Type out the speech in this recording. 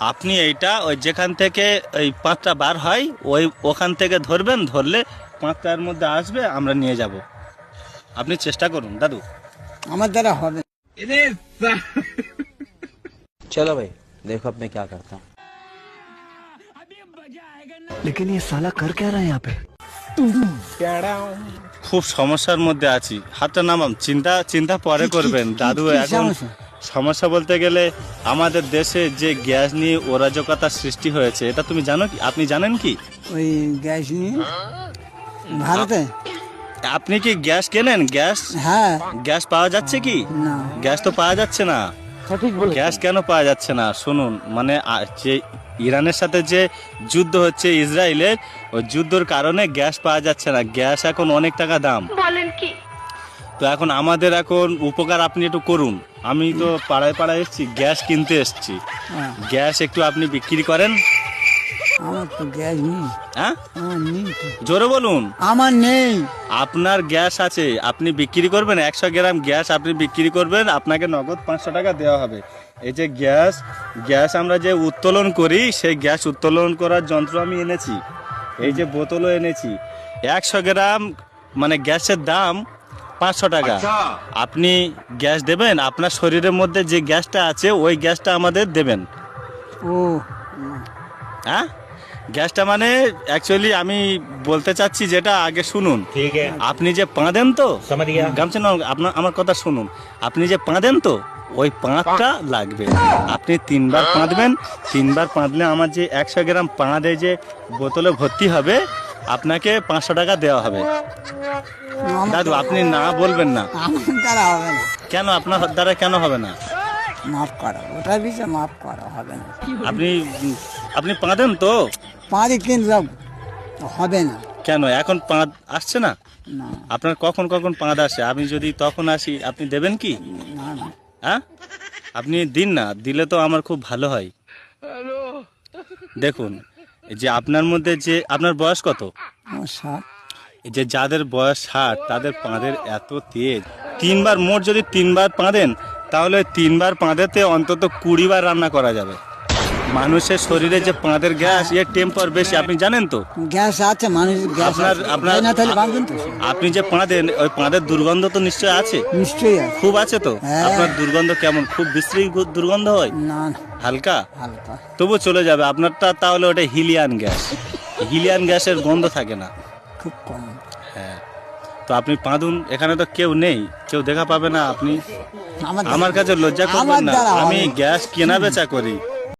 আপনি এইটা ওই যেখান থেকে ওই 5টা বার হয় ওই ওখান থেকে ধরবেন, ধরলে 5টার মধ্যে আসবে, আমরা নিয়ে যাব। আপনি চেষ্টা করুন দাদু। আমার দ্বারা হবে না। चलो भाई देखो अब मैं क्या करता हूँ। लेकिन ये साला कर क्या रहा है यहाँ पे? খুব সমস্যার মধ্যে আছি, হাতটা নামাম। চিন্তা চিন্তা পরে করবেন দাদু। কি এখন সমস্যা? সমস্যা বলতে গেলে আমাদের দেশে যে গ্যাস নিয়ে অরাজকতার সৃষ্টি হয়েছে, এটা তুমি জানো কি? আপনি জানেন কি? ওই গ্যাস নিয়ে ভারতে? আপনি কি গ্যাস কেনেন? গ্যাস হ্যাঁ। গ্যাস পাওয়া যাচ্ছে কি? না। গ্যাস তো পাওয়া যাচ্ছে না। গ্যাস কেন পাওয়া যাচ্ছে না শুনুন, মানে যে ইরানের সাথে যে যুদ্ধ হচ্ছে ইসরায়েলের, ওই যুদ্ধের কারণে গ্যাস পাওয়া যাচ্ছে না। গ্যাস এখন অনেক টাকা দাম। বলেন কি? তো এখন আমাদের এখন উপকার আপনি একটু করুন। আমি তো পাড়ায় পাড়ায় এসেছি, গ্যাস কিনতে এসেছি। হ্যাঁ। গ্যাস একটু আপনি বিক্রি করেন। আমার তো গ্যাস নেই। হ্যাঁ, আমার নেই তো। জোরে বলুন। আমার নেই। আপনার গ্যাস আছে, আপনি বিক্রি করবেন। 100 গ্রাম গ্যাস আপনি বিক্রি করবেন, আপনাকে নগদ 500 টাকা দেওয়া হবে। এই যে গ্যাস আমরা যে উত্তোলন করি, সেই গ্যাস উত্তোলন করার যন্ত্র আমি এনেছি। এই যে বোতলও এনেছি। 100 গ্রাম মানে গ্যাসের দাম 500 টাকা। আপনি গ্যাস দেবেন, আপনার শরীরের মধ্যে যে গ্যাসটা আছে ওই গ্যাসটা আমাদের দেবেন। ও হ্যাঁ, গ্যাসটা মানে অ্যাকচুয়ালি আমি বলতে চাচ্ছি যেটা, আগে শুনুন। আপনি যে পাঁদেন তো গামছা না, আপনার আমার কথা শুনুন। আপনি যে পাঁদেন তো ওই পাঁদটা লাগবে। আপনি 3বার পাঁদবেন। 3বার পাঁদলে আমার যে 100 গ্রাম পাঁদে যে বোতলে ভর্তি হবে, আপনাকে 500 টাকা দেওয়া হবে। দাদু আপনি না বলবেন না। আমার দ্বারা হবে না। কেন আপনার দ্বারা কেন হবে না? মাফ করো, ওটা বিষয়ে মাফ করা হবে না। আপনি পাঁদেন তো? পাঁচ কিন্তু হবে না। কেন এখন পাঁদ আসছে না? না আপনার কখন কখন পাঁদ আসে? আমি যদি তখন আসি, আপনি দেবেন কি? না না। হ্যাঁ, আপনি দিন না, দিলে তো আমার খুব ভালো হয়। দেখুন, এই যে আপনার মধ্যে যে, আপনার বয়স কত? আমার সাত। এই যে যাদের বয়স 60, তাদের পাঁদের এত তেজ। 3বার মোট যদি 3বার পাঁদেন, তাহলে 3বার পাঁদেতে অন্তত 20 বার রান্না করা যাবে। মানুষের শরীরে যে পাঁদের গ্যাস, এর টেম্পার বেশি, আপনি জানেন তো? গ্যাস আছে, মানুষ গ্যাস আপনার না তাহলে বাঁধবেন তো। আপনি যে পাঁদেন, ওই পাঁদের দুর্গন্ধ তো নিশ্চয় আছে। নিশ্চয়ই আছে। খুব আছে তো? হ্যাঁ। আপনার দুর্গন্ধ কেমন? খুব বিশ্রী দুর্গন্ধ হয়? না না, হালকা? হালকা। তবু চলে যাবে আপনারটা। তাহলে ওটা হিলিয়ান গ্যাস। হিলিয়ান গ্যাসের গন্ধ থাকে না। খুব কম। হ্যাঁ, তো আপনি পাঁদুন। এখানে তো কেউ নেই, কেউ দেখা পাবে না। আপনি আমার আমার কাছে লজ্জা আমার করবেন না। দ্বারা আমি হবে না। গ্যাস কেনা বেচা করি।